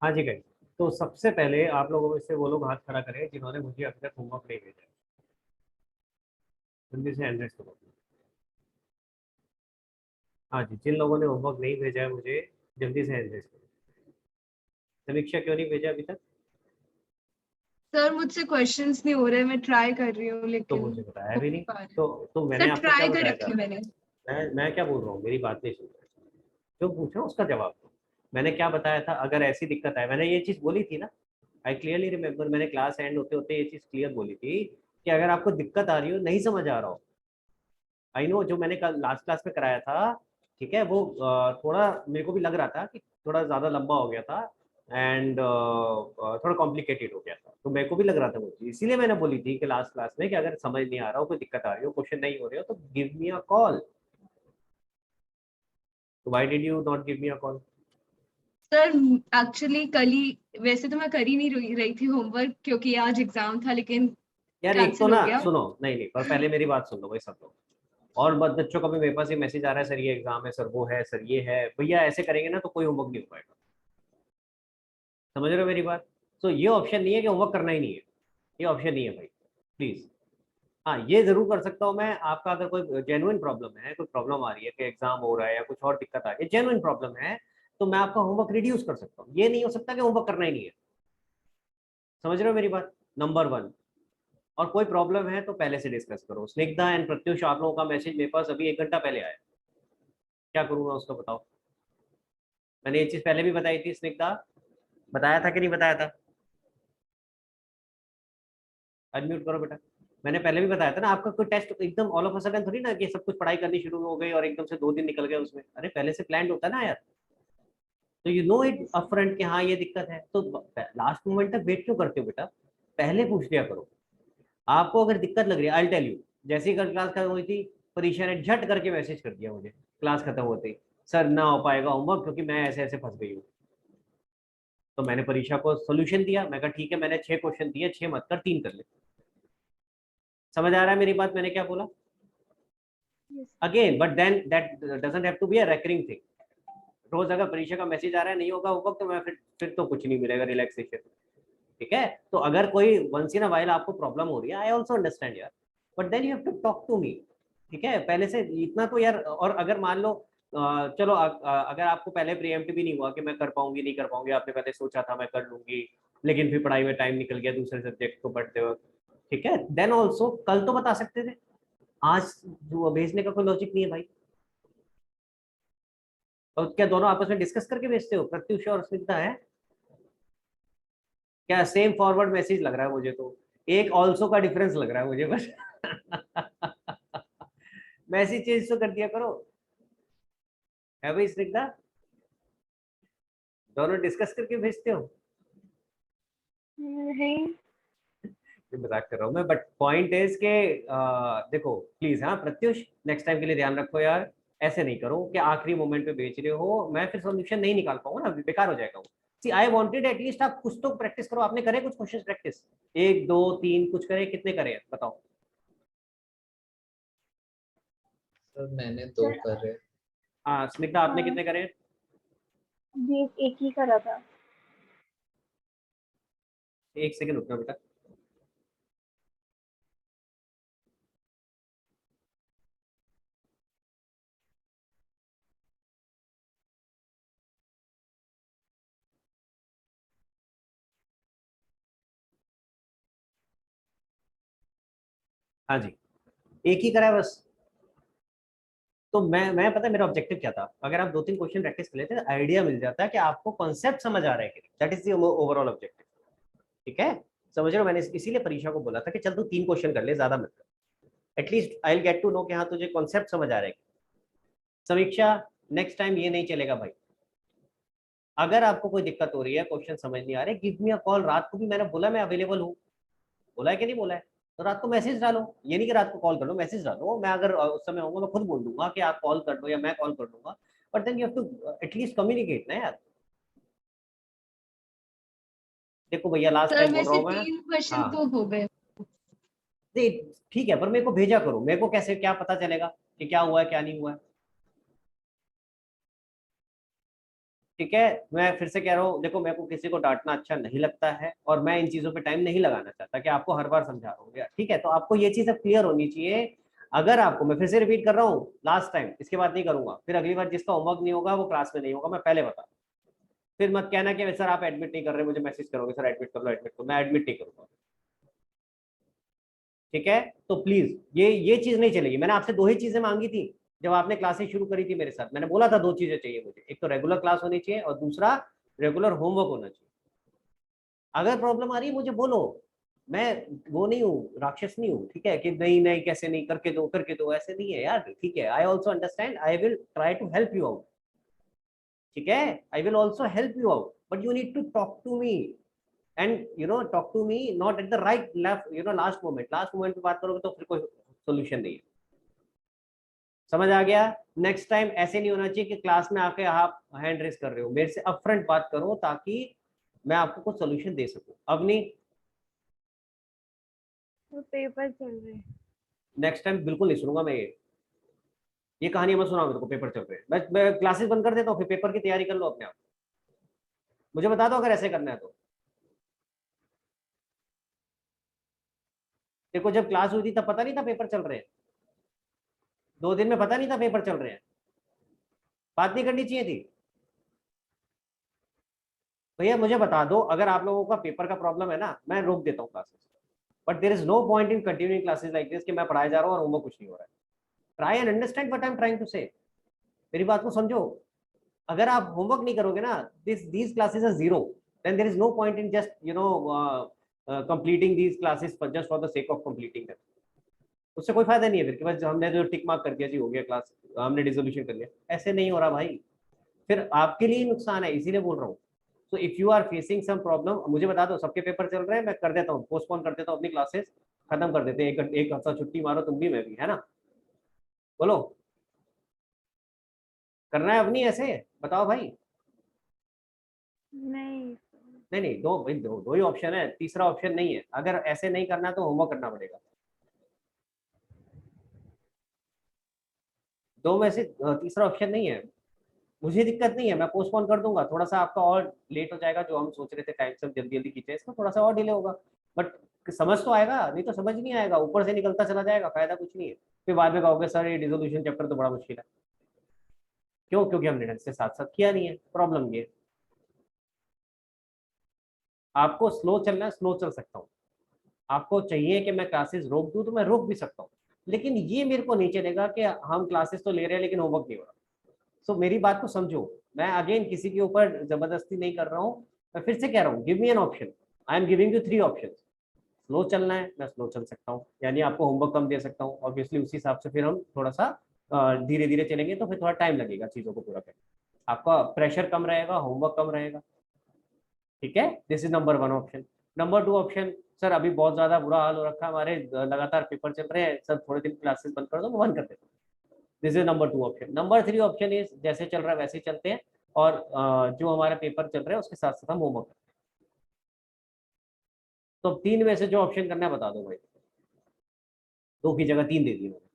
हाँ जी गाइस। तो सबसे पहले आप लोगों में से वो लोग हाथ खड़ा करें जिन्होंने मुझे अभी तक होमवर्क नहीं भेजा है। जल्दी से हैंड रेस करो। हाँ जी, जिन लोगों ने होमवर्क नहीं भेजा है मुझे, जल्दी से हैंड रेस करो। समीक्षा क्यों नहीं भेजा अभी तक? सर मुझसे क्वेश्चंस नहीं हो रहे, मैं ट्राई कर रही हूँ तो लेकिन मुझे बताया हो भी नहीं नहीं। पा रहा। तो मैंने सर आपको क्या ट्राई कर बताया था? रखे मैंने। मैं क्या बोल रहा हूँ, मेरी बात नहीं सुन रहे। जो पूछा उसका जवाब दो। मैंने क्या बताया था? अगर ऐसी दिक्कत आए, मैंने ये चीज बोली थी ना। आई क्लियरली रिमेम्बर, मैंने क्लास एंड होते होते ये चीज क्लियर बोली थी कि अगर आपको दिक्कत आ रही हो, नहीं समझ आ रहा हो। आई नो, जो मैंने कल लास्ट क्लास में कराया था, ठीक है, वो थोड़ा मेरे को भी लग रहा था कि थोड़ा ज़्यादा लंबा हो गया था। एंड थोड़ा कॉम्प्लिकेटेड हो गया था, तो मेरे को भी लग रहा था वो चीज़, इसीलिए मैंने बोली थी कि लास्ट क्लास में कि अगर समझ नहीं आ रहा हो, कोई दिक्कत आ रही हो, क्वेश्चन नहीं हो रहे हो, तो गिव मी अ कॉल। तो why did you not give me a call? Sir actually कल ही, वैसे तो मैं कर ही नहीं रही थी होमवर्क क्योंकि आज एग्जाम था, लेकिन यार एक तो कैंसिल ना हो गया। सुनो, नहीं नहीं, पर पहले मेरी बात सुन लो भाई सब लोग। और बच्चों का भी मेरे पास ये मैसेज आ रहा है, सर ये एग्जाम है, सर वो है, सर ये है। भैया ऐसे करेंगे ना तो कोई होमवर्क नहीं हो पाएगा। समझ रहे हो मेरी बात? तो ये ऑप्शन नहीं है कि होमवर्क करना ही नहीं है। ये ऑप्शन नहीं है भाई, प्लीज। हाँ, ये जरूर कर सकता हूँ मैं आपका, अगर कोई जेन्युइन प्रॉब्लम है, कोई प्रॉब्लम आ रही है कि एग्जाम हो रहा है या कुछ और दिक्कत आ रही है, जेन्युइन प्रॉब्लम है, तो मैं आपका होमवर्क रिड्यूस कर सकता हूँ। ये नहीं हो सकता कि होमवर्क करना ही नहीं है। समझ रहे हो मेरी बात? Number one. और कोई प्रॉब्लम है तो पहले से डिस्कस करो। स्निग्धा एंड प्रत्युष, आप लोगों का मैसेज मेरे पास अभी 1 घंटा पहले आया। क्या करूँ मैं उसका, बताओ? मैंने ये चीज पहले भी बताई थी स्निग्धा, बताया था कि नहीं बताया था? अनम्यूट करो बेटा। मैंने पहले भी बताया था ना, आपका कोई टेस्ट एकदम ऑल ऑफ अ सडन थोड़ी ना कि सब कुछ पढ़ाई करनी शुरू हो गई और एकदम से 2 दिन निकल गए उसमें। अरे पहले से प्लान होता है ना यार। तो यू नो इट अपफ्रंट कि हाँ ये दिक्कत है, तो लास्ट मोमेंट तक वेट क्यों करते हो बेटा? पहले पूछ लिया करो। आपको अगर दिक्कत लग रही है, आई टेल यू। जैसे ही कल क्लास खत्म हुई थी, परीक्षा ने झट करके मैसेज कर दिया मुझे क्लास खत्म होते ही, सर ना हो पाएगा होमवर्क क्योंकि मैं ऐसे ऐसे फंस गई हूँ। तो मैंने परीक्षा को सोल्यूशन दिया, मैं कहा ठीक है, मैंने 6 क्वेश्चन दिए, 6 मत कर, 3 कर ले। समझ आ रहा है मेरी बात, मैंने क्या बोला? Again, but then that doesn't have to be a recurring thing. रोज अगर परीक्षा का मैसेज आ रहा है, नहीं होगा होमवर्क, तो मैं फिर तो कुछ नहीं मिलेगा रिलैक्सेशन। ठीक है? तो अगर कोई वंस इन अ वाइल आपको प्रॉब्लम हो रही है, आई ऑल्सो अंडरस्टैंड यार, but then you have to talk to me. ठीक है, पहले से इतना तो यार। और अगर मान लो चलो अगर आपको पहले प्रीएम्प्ट भी नहीं हुआ कि मैं कर पाऊंगी नहीं कर पाऊंगी, आपने पहले सोचा था मैं कर लूंगी, लेकिन फिर पढ़ाई में टाइम निकल गया दूसरे सब्जेक्ट को पढ़ते वक्त, ठीक है, देन ऑल्सो कल तो बता सकते थे। आज जो भेजने का कोई लॉजिक नहीं है भाई। और क्या दोनों आपस में डिस्कस करके भेजते हो, प्रत्युष और स्मिता है? क्या सेम फॉरवर्ड मैसेज लग रहा है मुझे तो। एक ऑल्सो का डिफरेंस लग रहा है मुझे बस। मैसेज चेंज तो कर दिया करो। है भाई स्निग्धा? दोनों डिस्कस करके भेजते हो? नहीं। ये मजाक कर रहा हूँ मैं, बट पॉइंट इज के देखो प्लीज, हाँ प्रत्युष, नेक्स्ट टाइम के लिए ध्यान रखो यार। ऐसे नहीं करो कि आखिरी मोमेंट पे भेज रहे हो, मैं फिर सोल्यूशन नहीं निकाल पाऊंगा ना, बेकार हो जाएगा वो। सी आई वांटेड एटलीस्ट आप कुछ तो प्रैक्टिस करो। आपने करे कुछ क्वेश्चन प्रैक्टिस? एक दो तीन कुछ करे? कितने करे हैं? बताओ। सर मैंने दो सर करे। हाँ स्निग्धा, आपने हाँ, कितने करे हैं? ये एक ही करा था। एक सेकंड रुकना बेटा। हाँ जी, एक ही करा है बस। तो मैं पता है मेरा ऑब्जेक्टिव क्या था? अगर आप 2-3 क्वेश्चन प्रैक्टिस कर लेते हैं, आइडिया मिल जाता है कि आपको कॉन्सेप्ट समझ आ रहा है कि that is the overall objective. ठीक है? समझ रहे हो? मैंने इसीलिए परीक्षा को बोला था कि चल तू 3 क्वेश्चन कर ले, ज्यादा मत कर। At least I will get to know कि हाँ तुझे कॉन्सेप्ट समझ आ रहा है। समीक्षा, नेक्स्ट टाइम ये नहीं चलेगा भाई। अगर आपको कोई दिक्कत हो रही है, क्वेश्चन समझ नहीं आ रहे, गिव मी अ कॉल। रात को भी मैंने बोला मैं अवेलेबल हूँ। बोला है कि नहीं बोला है? तो रात को मैसेज डालो, ये नहीं कि रात को कॉल कर लो, मैसेज डालो। मैं अगर उस समय होऊंगा मैं खुद बोल दूंगा कि आप कॉल कर दो या मैं कॉल कर दूंगा। But then you have to at least communicate ना यार। देखो भैया, लास्ट सर टाइम बोल रहा वैसे हूँ मैं। 3 क्वेश्चन हाँ, तो हो गए। नहीं ठीक है, पर मेरे को भेजा करो। मेरे को कैसे क्या पता चलेगा कि क्या हुआ है क्या नहीं हुआ है? ठीक है, मैं फिर से कह रहा हूँ, देखो मेरे को किसी को डांटना अच्छा नहीं लगता है और मैं इन चीजों पे टाइम नहीं लगाना चाहता कि आपको हर बार समझा रहा हूँ, ठीक है? तो आपको ये चीज अब क्लियर होनी चाहिए। अगर आपको, मैं फिर से रिपीट कर रहा हूँ लास्ट टाइम, इसके बाद नहीं करूंगा फिर, अगली बार जिसका होमवर्क नहीं होगा वो क्लास में नहीं होगा, मैं पहले बता, फिर मत कहना कि सर आप एडमिट नहीं कर रहे, मुझे मैसेज करोगे सर एडमिट कर लो एडमिट करो, मैं एडमिट नहीं करूंगा। ठीक है, तो प्लीज ये चीज नहीं चलेगी। मैंने आपसे दो ही चीजें मांगी थी जब आपने क्लासेस शुरू करी थी मेरे साथ, मैंने बोला था दो चीजें चाहिए मुझे, एक तो रेगुलर क्लास होनी चाहिए और दूसरा रेगुलर होमवर्क होना चाहिए। अगर प्रॉब्लम आ रही है मुझे बोलो, मैं वो नहीं हूँ, राक्षस नहीं हूँ, ठीक है, कि नहीं नहीं कैसे नहीं, करके दो, ऐसे नहीं है यार, ठीक है? I also understand, I will try to help you out, ठीक है? I will also help you out, but you need to talk to me and talk to me not at the right left, last moment पे बात करोगे तो फिर कोई solution नहीं है। समझ आ गया? नेक्स्ट टाइम ऐसे नहीं होना चाहिए कि क्लास में आके आप हैंड रेस कर रहे हो, मेरे से अपफ्रंट बात करो ताकि मैं आपको कुछ सोल्यूशन दे सकूं। अब नहीं, तो पेपर चल रहे हैं। नेक्स्ट टाइम बिल्कुल नहीं सुनूंगा मैं ये कहानी मत सुनाओ मेरे को, पेपर चल रहे हैं, मैं क्लासेस बंद कर देता हूँ, फिर पेपर की तैयारी कर लो अपने आप। मुझे बता दो अगर ऐसे करना है तो। देखो जब क्लास हुई थी तब पता नहीं था पेपर चल रहे हैं, 2 दिन में पता नहीं था पेपर चल रहे हैं, बात नहीं करनी चाहिए थी। भैया मुझे बता दो, अगर आप लोगों का पेपर का प्रॉब्लम है ना, मैं रोक देता हूँ classes, but there is no point in continuing classes like this कि मैं पढ़ाया जा रहा हूँ और होमवर्क कुछ नहीं हो रहा है। Try and understand what I am trying to say, मेरी बात को समझो। अगर आप होमवर्क नहीं करोगे ना, these classes are zero, then there is no point in just completing these classes just for the sake of completing them. उससे कोई फायदा नहीं है फिर कि बस हमने जो टिक मार्क कर दिया जी हो गया क्लास, हमने डिसोल्यूशन कर लिया, ऐसे नहीं हो रहा भाई, फिर आपके लिए नुकसान है, इसीलिए बोल रहा हूँ। So if you are facing some problem, मुझे बता दो, सबके पेपर चल रहे हैं, मैं कर देता हूँ, पोस्टपोन कर देता हूँ अपनी क्लासेस, खत्म कर देते हैं, एक हफ्ता छुट्टी मारो तुम भी मैं भी, है ना? बोलो करना है अब नहीं ऐसे, बताओ भाई। नहीं नहीं नहीं, दो भाई, दो ही ऑप्शन है, तीसरा ऑप्शन नहीं है। अगर ऐसे नहीं करना तो होमवर्क करना पड़ेगा, दो में से तीसरा ऑप्शन नहीं है। मुझे दिक्कत नहीं है, मैं पोस्टपोन कर दूंगा, थोड़ा सा आपका और लेट हो जाएगा, जो हम सोच रहे थे टाइम से जल्दी जल्दी खींचे इसका थोड़ा सा और डिले होगा, बट समझ तो आएगा, नहीं तो समझ नहीं आएगा, ऊपर से निकलता चला जाएगा, फायदा कुछ नहीं है। फिर बाद में कहोगे सर ये डिसोल्यूशन चैप्टर तो बड़ा मुश्किल है, क्यों? क्योंकि हमने ढंग से साथ साथ किया नहीं है, प्रॉब्लम ये। आपको स्लो चलना है, स्लो चल सकता हूँ, आपको चाहिए कि मैं क्लासेस रोक दूं तो मैं रोक भी सकता हूँ, लेकिन ये मेरे को नहीं चलेगा कि हम क्लासेस तो ले रहे हैं लेकिन होमवर्क नहीं हो रहा। सो मेरी बात को समझो, मैं अगेन किसी के ऊपर जबरदस्ती नहीं कर रहा हूँ, मैं फिर से कह रहा हूँ give me an option, I am giving you 3 option. Slow चलना है, मैं स्लो चल सकता हूँ, यानी आपको होमवर्क कम दे सकता हूँ, ऑब्वियसली उसी हिसाब से फिर हम थोड़ा सा धीरे धीरे चलेंगे तो फिर थोड़ा टाइम लगेगा चीज़ों को पूरा करने, आपका प्रेशर कम रहेगा, होमवर्क कम रहेगा, ठीक है? This is number 1 option. Number 2 option, sir अभी बहुत ज्यादा बुरा हाल हो रखा है हमारे, लगातार पेपर चल रहे हैं सर, थोड़े दिन क्लासेस बंद कर दो, मैं बंद कर देता हूँ। This is number 2 option. Number 3 option is जैसे चल रहा है वैसे ही चलते हैं, और जो हमारा पेपर चल रहा है उसके साथ साथ हम होमवर्क। तो 3 में से जो ऑप्शन करना है बता दो भाई, 2 की जगह 3 दे दी मैंने।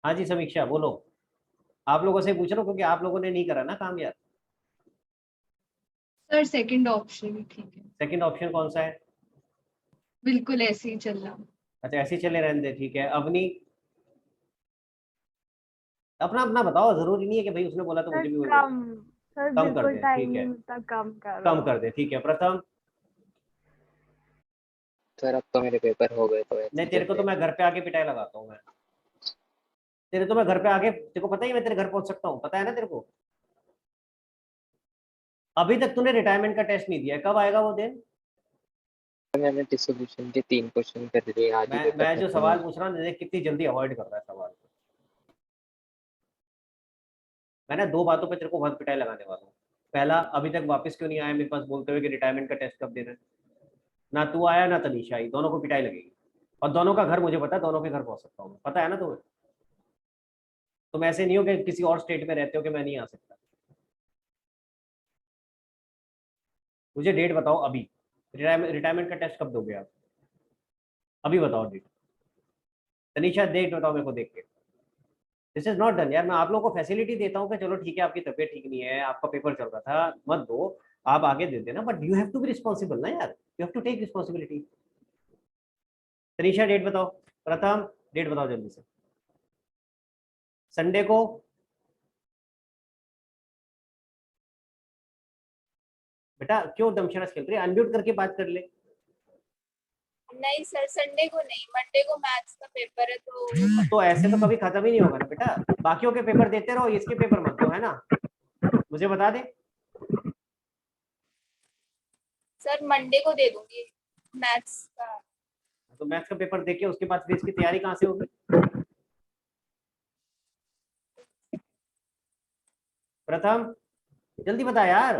हाँ जी समीक्षा बोलो, आप लोगों से पूछ रहा हूँ क्योंकि आप लोगों ने नहीं करा ना काम यार। सर सेकंड ऑप्शन ठीक है, सेकंड ऑप्शन कौन सा है? बिल्कुल ऐसे ही चल रहा। अच्छा ऐसे ही चले रहने दे, ठीक है। अवनी अपना अपना बताओ, जरूरी नहीं है कि भाई उसने बोला तो सर मुझे भी वही बोलो। कम। सर कम कर बिल्कुल दे, टाइम ठीक नहीं है, मिलता, कम कर रहा कम हूँ। कर दे, ठीक है। प्रथम, सर अब तो मेरे पेपर हो गए तो नहीं ऐसे तेरे को तो चलते। मैं घर पे आके पिटाई लगाता हूँ मैं, तेरे तो मैं घर पे आके, तेरे को पता ही मैं तेरे घर पहुंच सकता हूँ, पता है ना तेरे को? अभी तक तूने रिटायरमेंट का टेस्ट नहीं दिया है, कब आएगा वो दिन? मैंने डिसोल्यूशन के 3 क्वेश्चन कर लिए, आज ही पेपर मैं जो खत्म सवाल हुआ। पूछ रहा हूँ देख कितनी जल्दी अवॉइड कर रहा है सवाल को। मैंने 2 बातों पे तेरे को बहुत पिटाई लगाने वाला हूँ। पहला, अभी तक वापस क्यों नहीं आया मेरे पास बोलते हुए कि रिटायरमेंट का टेस्ट कब देना है? ना तू आया ना तनीषा आई, दोनों को पिटाई लगेगी, और दोनों का घर मुझे पता है, दोनों के घर पहुंच सकता हूँ, पता है ना तुम्हें? तुम ऐसे नहीं हो कि किसी और स्टेट में रहते हो कि मैं नहीं आ सकता। मुझे डेट बताओ अभी, रिटायरमेंट का टेस्ट कब दोगे आप? अभी बताओ डेट, तनीषा डेट बताओ मेरे को देख के। दिस इज नॉट डन यार। मैं आप लोगों को फैसिलिटी देता हूँ कि चलो ठीक है आपकी तबीयत ठीक नहीं है, आपका पेपर चल रहा था, मत दो, आप आगे दे देना, but you have to be responsible ना यार, you have to take responsibility. Tanisha date बताओ, प्रथम डेट बताओ जल्दी से। संडे को बेटा क्यों दमशराज खेल रही है, अनम्यूट करके बात कर ले। नहीं सर, संडे को नहीं, मंडे को मैथ्स का पेपर है तो ऐसे तो कभी खत्म ही नहीं होगा ना बेटा, बाकियों के पेपर देते रहो, इसके पेपर मत दो, है ना, मुझे बता दे। सर मंडे को दे दूंगी मैथ्स का। तो मैथ्स का पेपर देके उसके बाद फिर इसकी तैयारी कहाँ से होगी। प्रथम जल्दी बता यार,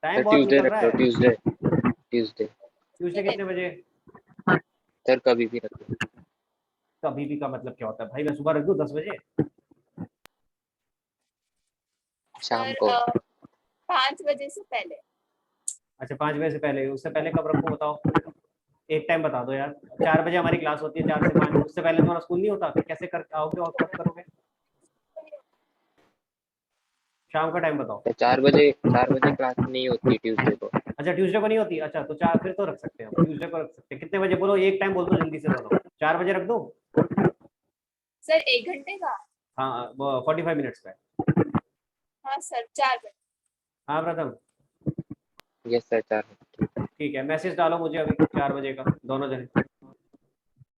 टाइम बहुत ट्यूसडे निकल रख रहा लो, है। ट्यूसडे ट्यूसडे कितने बजे। सर कभी भी रख लो। कभी भी का मतलब क्या होता है भाई, मैं सुबह रख दूं 10 बजे। शाम सर को 5 बजे से पहले। अच्छा 5 बजे से पहले, उससे पहले कब रखूं बताओ, एक टाइम बता दो यार। 4 बजे हमारी क्लास होती है, 4 से 5, उससे पहले तुम्हारा स्कूल नहीं होता, फिर कैसे कर आओगे और कब करोगे। शाम का टाइम बताओ। तो 4 बजे क्लास नहीं होती ट्यूसडे को। अच्छा ट्यूसडे को नहीं होती, अच्छा तो 4 फिर तो रख सकते हैं हम, ट्यूसडे को रख सकते हैं। कितने बजे बोलो, एक टाइम बोल दो जल्दी से दोनों। 4 बजे रख दो। सर 1 घंटे का। हाँ 45 मिनट्स का है। हाँ सर 4 बजे। हाँ प्रथम यस सर 4। ठीक है, मैसेज डालो मुझे अभी 4 बजे का, दोनों जने।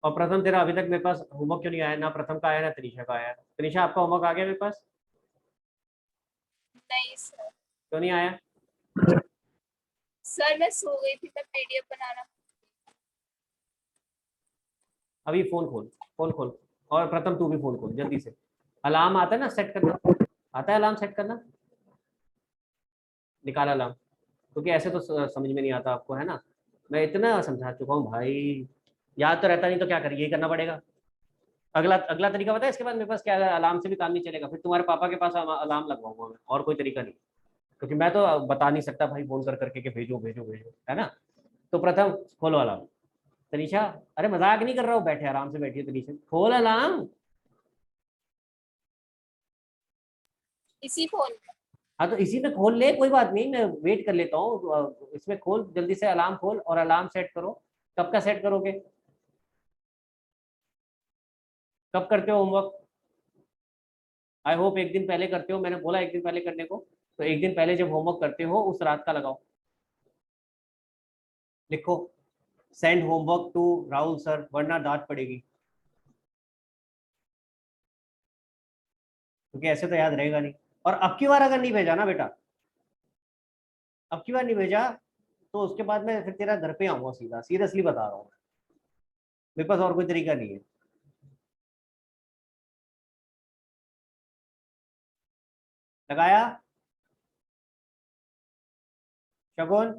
और प्रथम तेरा अभी तक मेरे पास होमवर्क क्यों नहीं आया, ना प्रथम का आया ना तनीषा का आया। तनीषा आपका होमवर्क आ गया मेरे पास, नहीं सर। क्यों नहीं आया। सर मैं सो गई थी, मैं पीडीएफ बनाना। अभी फोन खोल, फोन खोल। और प्रथम तू भी फोन खोल जल्दी से। अलार्म आता है ना सेट करना, आता है अलार्म सेट करना, निकाल अलार्म, क्योंकि ऐसे तो समझ में नहीं आता आपको, है ना। मैं इतना समझा चुका हूँ भाई, याद तो रहता नहीं तो क्या करिए, यही करना पड़ेगा। अगला अगला तरीका पता है इसके बाद मेरे पास क्या है, अलार्म से भी काम नहीं चलेगा, फिर तुम्हारे पापा के पास अलार्म लगवाऊंगा मैं, और कोई तरीका नहीं, क्योंकि मैं तो बता नहीं सकता भाई फोन कर करके कि भेजो भेजो भेजो, है ना। तो प्रथम खोलो अलार्म। तनीषा अरे मजाक नहीं कर रहा हूँ, बैठे आराम से बैठिए तनीषा, खोल अलार्म। इसी फोन में। हाँ तो इसी में खोल ले, कोई बात नहीं, मैं वेट कर लेता हूँ, इसमें खोल जल्दी से अलार्म खोल और अलार्म सेट करो। कब का सेट करोगे, कब करते हो होमवर्क। आई होप एक दिन पहले करते हो, मैंने बोला एक दिन पहले करने को, तो एक दिन पहले जब होमवर्क करते हो उस रात का लगाओ। लिखो send homework to Rahul sir, वरना डांट पड़ेगी, क्योंकि ऐसे तो याद रहेगा नहीं। और अब की बार अगर नहीं भेजा ना बेटा, अब की बार नहीं भेजा तो उसके बाद मैं फिर तेरा घर पे आऊंगा सीधा, सीरियसली बता रहा हूँ, मेरे पास और कोई तरीका नहीं है। लगाया शगुन,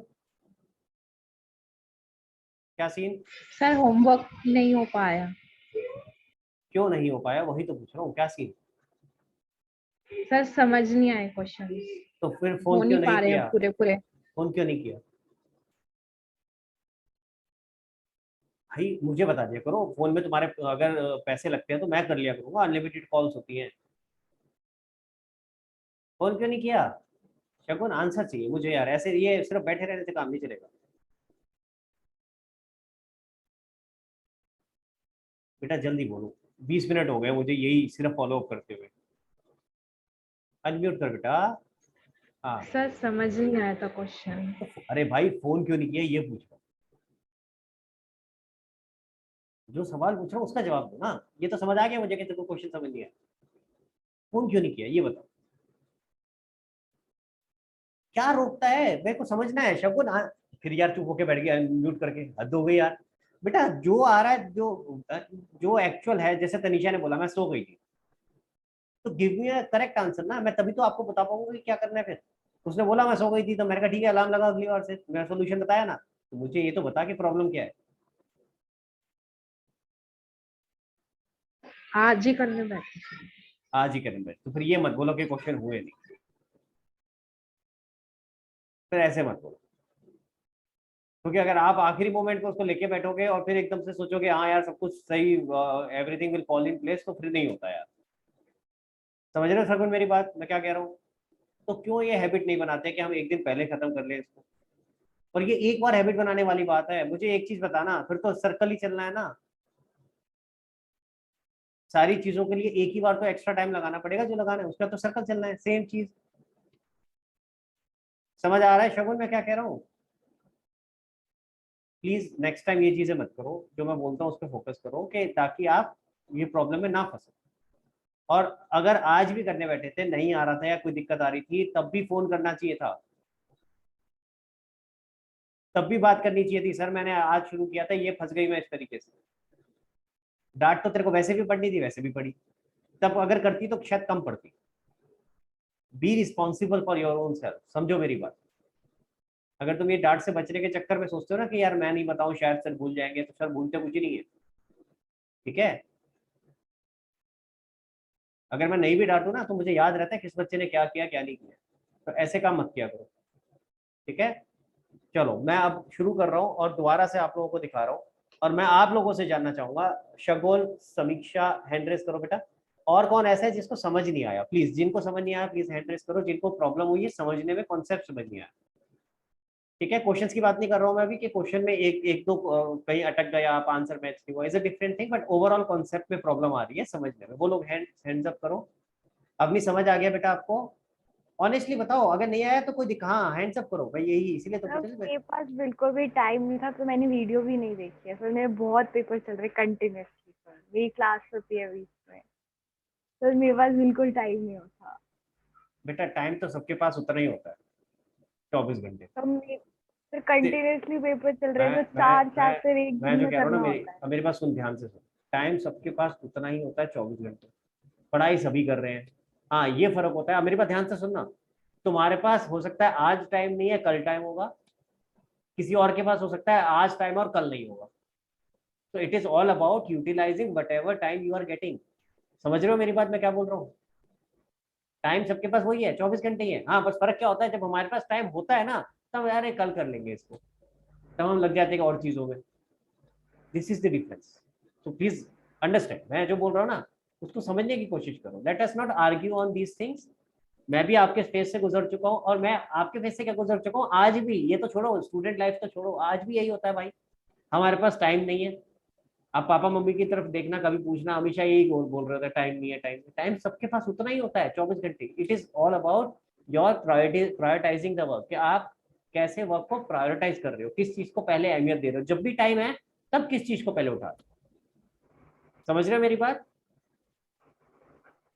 क्या सीन। सर होमवर्क नहीं हो पाया। क्यों नहीं हो पाया, वही तो पूछ रहा हूँ, क्या सीन। सर समझ नहीं आए क्वेश्चन, तो फिर हो फोन क्यों नहीं नहीं पा रहे हैं किया, पूरे पूरे। फोन क्यों नहीं किया भाई, मुझे बता दिया करो, फोन में तुम्हारे अगर पैसे लगते हैं तो मैं कर लिया करूंगा, अनलिमिटेड कॉल्स होती हैं। फोन क्यों नहीं किया शगुन, आंसर चाहिए मुझे यार, ऐसे ये सिर्फ बैठे रहने से काम नहीं चलेगा। बेटा जल्दी बोलो, 20 मिनट हो गए मुझे यही सिर्फ फॉलो अप करते हुए। अनम्यूट कर बेटा। हाँ सर समझ नहीं आया था क्वेश्चन। अरे भाई फोन क्यों नहीं किया ये पूछ रहा हूँ, जो सवाल पूछ रहा हूँ उसका जवाब दो ना, ये तो समझ आ गया मुझे कि तेरे को क्वेश्चन समझ नहीं आया, फोन क्यों नहीं किया ये बताओ, क्या रोकता है, मेरे को समझना है शगुन। फिर यार चुप होके बैठ गया म्यूट करके, हद हो गई यार। बेटा जो आ रहा है, जो एक्चुअल है, जैसे तनीषा ने बोला मैं सो गई थी, तो give me a correct answer ना, मैं तभी तो आपको बता पाऊंगा कि क्या करना है फिर। उसने बोला मैं सो गई थी, तो मैंने कहा ठीक है अलार्म लगा अगली बार से, मैं सोल्यूशन बताया ना, तो मुझे ये तो बता कि प्रॉब्लम क्या है। आज ही करने बैठे। आज ही करें बैठ, तो फिर ये मत बोलो कि क्वेश्चन हुए नहीं, फिर ऐसे मत बोलो। क्योंकि अगर आप आखिरी मोमेंट पे उसको लेके बैठोगे और फिर एकदम से सोचोगे हाँ यार सब कुछ सही, everything will fall in place, तो फिर नहीं होता यार। समझ रहे हो सरगुन मेरी बात, मैं क्या कह रहा हूँ? तो क्यों ये हैबिट नहीं बनाते कि हम एक दिन पहले खत्म कर लें इसको? और ये एक बार हैबिट बनाने वाली बात है। मुझे एक चीज बताना, फिर तो सर्कल ही चलना है ना, सारी चीजों के लिए एक ही बार तो एक्स्ट्रा टाइम लगाना पड़ेगा जो लगाना है, उसका तो सर्कल चलना है, सेम चीज। समझ आ रहा है शगुन मैं क्या कह रहा हूँ? प्लीज नेक्स्ट टाइम ये चीजें मत करो, जो मैं बोलता हूँ उस पर फोकस करो, कि ताकि आप ये प्रॉब्लम में ना फंसो। और अगर आज भी करने बैठे थे, नहीं आ रहा था या कोई दिक्कत आ रही थी, तब भी फोन करना चाहिए था, तब भी बात करनी चाहिए थी, सर मैंने आज शुरू किया था, ये फंस गई मैं इस तरीके से। डांट तो तेरे को वैसे भी पढ़नी थी, वैसे भी पढ़ी, तब अगर करती तो शायद कम पड़ती। Be responsible for your own self, समझो मेरी बात। अगर तुम ये डांट से बचने के चक्कर में सोचते हो ना कि यार मैं नहीं बताऊं शायद सर भूल जाएंगे, तो सर भूलते कुछ नहीं है, ठीक है? अगर मैं नहीं भी डांटू ना तो मुझे याद रहता है किस बच्चे ने क्या किया क्या नहीं किया, तो ऐसे काम मत किया करो, ठीक है? चलो मैं अब शुरू कर रहा हूँ और दोबारा से आप लोगों को दिखा रहा हूँ, और मैं आप लोगों से जानना चाहूंगा, शगोल, समीक्षा, हैंड रेस करो बेटा। और कौन ऐसा है जिसको समझ नहीं आया? प्लीज, जिनको समझ नहीं आया प्लीज हैंड रेस करो, जिनको प्रॉब्लम हुई है समझने में, कॉन्सेप्ट समझ नहीं आया, ठीक है? क्वेश्चंस की बात नहीं कर रहा हूँ मैं अभी कि क्वेश्चन में एक एक दो कहीं अटक गया, आप आंसर मैच नहीं हुआ, is a different thing, but overall concept में प्रॉब्लम आ रही है समझने में। वो लोग हैंड्स अप करो। अब नहीं समझ आ गया बेटा आपको? ऑनेस्टली बताओ, अगर नहीं आया तो कोई दिखा, हाँ हैंड्स अप करो भाई, यही इसीलिए तो सर पूछा मेरे पास बिल्कुल भी टाइम नहीं था, तो मैंने वीडियो भी नहीं देखी है सर। मेरे बहुत पेपर चल रहे कंटिन्यूसली सर, मेरी क्लास होती है बीच में, सर मेरे पास बिल्कुल टाइम नहीं होता। बेटा टाइम तो सबके पास उतना ही होता है, 24 घंटे। सर कंटिन्यूसली पेपर चल रहे हैं, मैं तो मैं चार मैं चैप्टर एक मैं दिन जो में कह रहा हूँ ना, करना मेरी होता है। अब मेरी बात सुन ध्यान से सुन। टाइम सबके पास उतना ही होता है, 24 घंटे। पढ़ाई सभी कर रहे हैं, हाँ ये फर्क होता है। अब मेरी बात ध्यान से सुनना, तुम्हारे पास हो सकता है आज टाइम नहीं है, कल टाइम होगा, किसी और के पास हो सकता है आज टाइम और कल नहीं होगा। तो it is all about utilising whatever time you are getting. समझ रहे हो मेरी बात मैं क्या बोल रहा हूँ? टाइम सबके पास वही है, 24 घंटे ही है। हाँ बस फर्क क्या होता है, जब हमारे पास टाइम होता है ना, तब यार ये कल कर लेंगे इसको, तब हम लग जाते हैं और चीजों में। This is the difference. तो प्लीज अंडरस्टैंड, मैं जो बोल रहा हूँ ना उसको समझने की कोशिश करो। Let us not argue on these things. मैं भी आपके फेस से गुजर चुका हूँ, और मैं आपके फेस से क्या गुजर चुका हूँ आज भी। ये तो छोड़ो, स्टूडेंट लाइफ तो छोड़ो, आज भी यही होता है भाई, हमारे पास टाइम नहीं है। आप पापा मम्मी की तरफ देखना, कभी पूछना, हमेशा यही बोल रहे थे टाइम नहीं है, टाइम। टाइम सबके पास उतना ही होता है, 24 घंटे। It is all about your prioritising the work, कि आप कैसे वर्क को प्रायोरिटाइज कर रहे हो, किस चीज को पहले अहमियत दे रहे हो। जब भी टाइम है तब किस चीज को पहले उठा रहे हो। समझ रहे हो मेरी बात?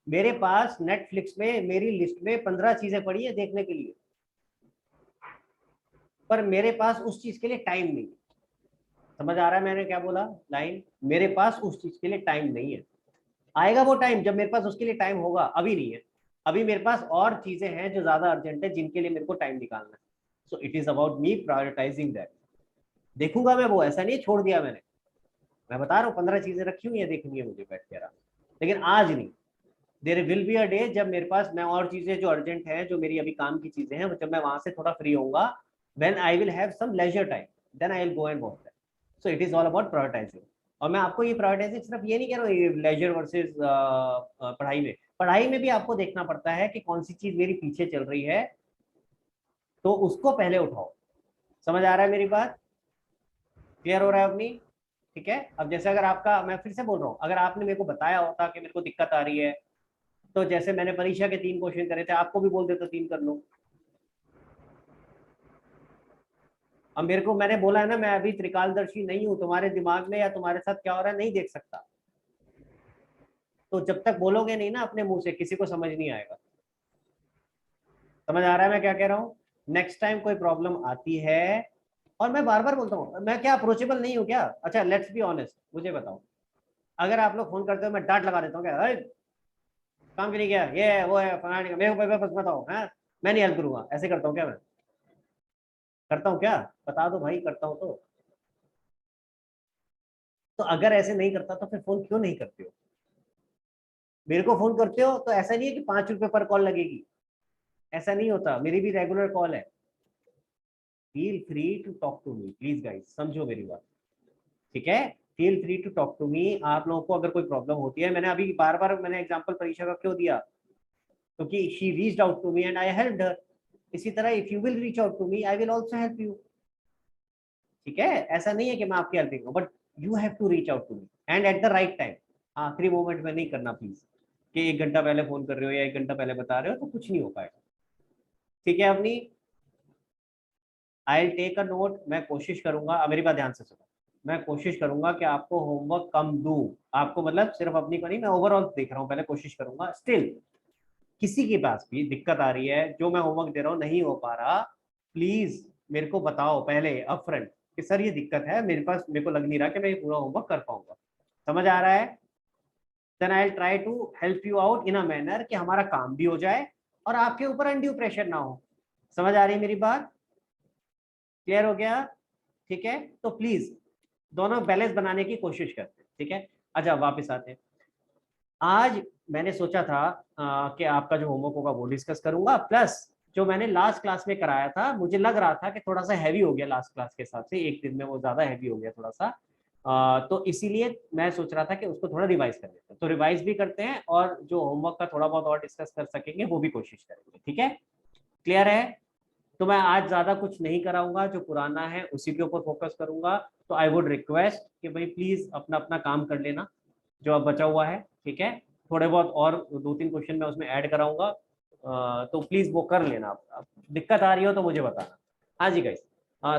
मेरे पास नेटफ्लिक्स में मेरी लिस्ट में 15 चीजें पड़ी है देखने के लिए, पर मेरे पास उस चीज के लिए टाइम नहीं है। समझ आ रहा है मैंने क्या बोला लाइन? मेरे पास उस चीज के लिए टाइम नहीं है। आएगा वो टाइम जब मेरे पास उसके लिए टाइम होगा, अभी नहीं है। अभी मेरे पास और चीजें हैं जो ज्यादा अर्जेंट है, जिनके लिए मेरे को टाइम निकालना है। सो it is about me prioritising that. देखूंगा मैं वो, ऐसा नहीं छोड़ दिया मैंने। मैं बता रहा हूँ 15 चीजें रखी हुई है देखनी है मुझे बैठ के आराम, लेकिन आज नहीं। There will be a day जब मेरे पास, मैं और चीजें जो अर्जेंट है, जो मेरी अभी काम की चीजें हैं, जब मैं वहां से थोड़ा फ्री होऊंगा, when I will have some leisure time, then I will go and watch that. So it is all about prioritising. और मैं आपको ये प्रायोरिटाइजिंग सिर्फ ये नहीं कह रहा हूँ लेजर वर्सेज पढ़ाई में। पढ़ाई में भी आपको देखना पड़ता है कि कौन सी चीज मेरी पीछे चल रही है, तो उसको पहले उठाओ। समझ आ रहा है मेरी बात? क्लियर हो रहा है अपनी? ठीक है। अब जैसे अगर आपका, मैं फिर से बोल रहा हूँ, अगर आपने मेरे को बताया होता कि मेरे को दिक्कत आ रही है, तो जैसे मैंने परीक्षा के 3 क्वेश्चन करे थे, आपको भी बोल देता 3 कर लो। अब मेरे को, मैंने बोला है ना, मैं अभी त्रिकालदर्शी नहीं हूं, तुम्हारे दिमाग में या तुम्हारे साथ क्या हो रहा है नहीं देख सकता। तो जब तक बोलोगे नहीं ना अपने मुंह से, किसी को समझ नहीं आएगा। समझ आ रहा है मैं क्या कह रहा हूँ? नेक्स्ट टाइम कोई प्रॉब्लम आती है, और मैं बार बार बोलता हूँ, मैं क्या अप्रोचेबल नहीं हूँ क्या? अच्छा लेट्स बी ऑनेस्ट, मुझे बताओ, अगर आप लोग फोन करते हो मैं डांट लगा देता हूँ क्या? काम क्यों नहीं किया, ये है वो है फलाने का, मेरे को बस बताओ, है मैं नहीं हेल्प करूंगा, ऐसे करता हूँ क्या? मैं करता हूँ क्या? बता दो भाई, करता हूँ तो अगर ऐसे नहीं करता तो फिर फोन क्यों नहीं करते हो? मेरे को फोन करते हो तो ऐसा नहीं है कि 5 रुपए पर कॉल लगेगी, ऐसा नहीं होता, मेरी भी रेगुलर कॉल है। Feel free to talk to me please guys, समझो मेरी बात, ठीक है। Feel free to talk to me. आप लोगों को अगर कोई प्रॉब्लम होती है, मैंने अभी बार बार मैंने एग्जांपल परीक्षा का क्यों दिया, क्योंकि she reached out to me and I helped her. इसी तरह if you will reach out to me I will also help you, ठीक है। ऐसा नहीं है कि मैं आपकी हेल्पिंग हूँ, but you have to reach out to me and at the right time. आखिरी मोमेंट में नहीं करना प्लीज, कि 1 घंटा पहले फोन कर रहे हो या 1 घंटा पहले बता रहे हो, तो कुछ नहीं हो पाएगा, ठीक है। अपनी आई टेक अ नोट, मैं कोशिश करूंगा, अब मेरी बात ध्यान से सुनो, मैं कोशिश करूंगा कि आपको होमवर्क कम दूं, आपको मतलब सिर्फ अपनी को नहीं, मैं ओवरऑल देख रहा हूँ, पहले कोशिश करूंगा। स्टिल किसी के पास भी दिक्कत आ रही है, जो मैं होमवर्क दे रहा हूँ नहीं हो पा रहा, प्लीज मेरे को बताओ पहले अपफ्रंट कि सर ये दिक्कत है मेरे पास, मेरे को लग नहीं रहा कि मैं ये पूरा होमवर्क कर पाऊंगा, समझ आ रहा है। Then I will try to help you out in a manner कि हमारा काम भी हो जाए और आपके ऊपर अनड्यू प्रेशर ना हो। समझ आ रही है मेरी बात, क्लियर हो गया, ठीक है। तो प्लीज दोनों बैलेंस बनाने की कोशिश करते हैं, ठीक है। अच्छा वापस आते हैं। आज मैंने सोचा था कि आपका जो होमवर्क होगा वो डिस्कस करूंगा, प्लस जो मैंने लास्ट क्लास में कराया था, मुझे लग रहा था कि थोड़ा सा हैवी हो गया लास्ट क्लास के हिसाब से, एक दिन में वो ज्यादा हैवी हो गया थोड़ा सा, तो इसीलिए मैं सोच रहा था कि उसको थोड़ा रिवाइज कर लेते हैं, तो रिवाइज भी करते हैं और जो होमवर्क का थोड़ा बहुत और डिस्कस कर सकेंगे वो भी कोशिश करेंगे, ठीक है। क्लियर है। तो मैं आज ज्यादा कुछ नहीं कराऊंगा, जो पुराना है उसी के ऊपर फोकस करूंगा। तो आई वुड रिक्वेस्ट कि भाई प्लीज अपना अपना काम कर लेना जो अब बचा हुआ है, ठीक है। थोड़े बहुत और 2-3 क्वेश्चन मैं उसमें ऐड कराऊंगा, तो प्लीज वो कर लेना। आप दिक्कत आ रही हो तो मुझे बताना। हाँ जी गाइस,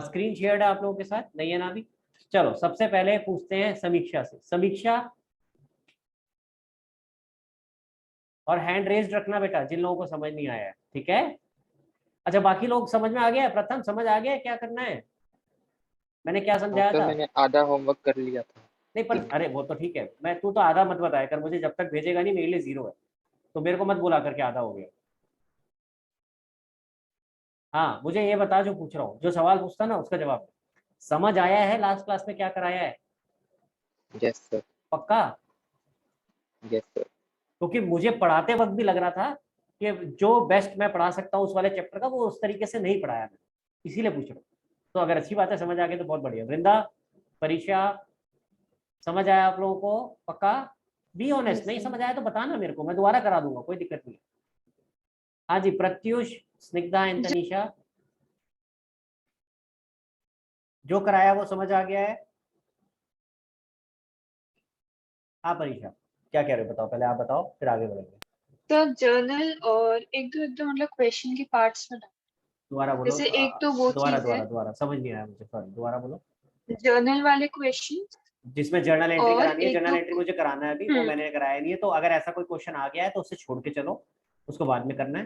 स्क्रीन शेयर्ड है आप लोगों के साथ, नहीं है ना अभी। चलो सबसे पहले पूछते हैं समीक्षा से। समीक्षा, और हैंड रेज्ड रखना बेटा जिन लोगों को समझ नहीं आया है, ठीक है। अच्छा बाकी लोग समझ में आ गया है? प्रथम समझ आ गया है क्या करना है, मैंने क्या समझाया सर था? मैंने आधा होमवर्क कर लिया था। नहीं पर अरे वो तो ठीक है, मैं तू तो आधा मत बताया कर मुझे, जब तक भेजेगा नहीं मेरे लिए 0 है, तो मेरे को मत बोला करके आधा हो गया। हाँ मुझे ये बता, जो पूछ रहा हूँ, जो सवाल पूछता ना उसका जवाब दे। समझ आया है लास्ट क्लास में क्या कराया है? Yes sir. पक्का? Yes sir. क्योंकि मुझे पढ़ाते वक्त भी लग रहा था कि जो बेस्ट मैं पढ़ा सकता हूँ उस वाले चैप्टर का वो उस तरीके से नहीं पढ़ाया मैंने, इसीलिए पूछ रहा हूँ। तो अगर अच्छी बात है, समझ आ गई तो बहुत बढ़िया। वृंदा, परीक्षा, समझ आया आप लोगों को? पक्का? बी ऑनेस्ट, नहीं समझ आया तो बताना मेरे को, मैं दोबारा करा दूंगा, कोई दिक्कत नहीं। हाँ जी, प्रत्युष, स्निग्धा एंड तनीषा, जो कराया वो समझ आ गया है? हाँ परीक्षा, क्या कह रहे हो बताओ, पहले आप बताओ फिर आगे बढ़ेंगे। सर जर्नल और एक दो मतलब क्वेश्चन के पार्ट्स में दोबारा बोलो। जैसे एक तो वो दोबारा चीज है दोबारा दोबारा समझ नहीं आया मुझे, सॉरी दोबारा बोलो। जर्नल वाले क्वेश्चन जिसमें जर्नल एंट्री और करानी है, एक जर्नल तो एंट्री मुझे कराना है अभी, वो मैंने कराया नहीं है, तो अगर ऐसा कोई क्वेश्चन आ गया है तो उसे छोड़ के चलो, उसको बाद में करना है,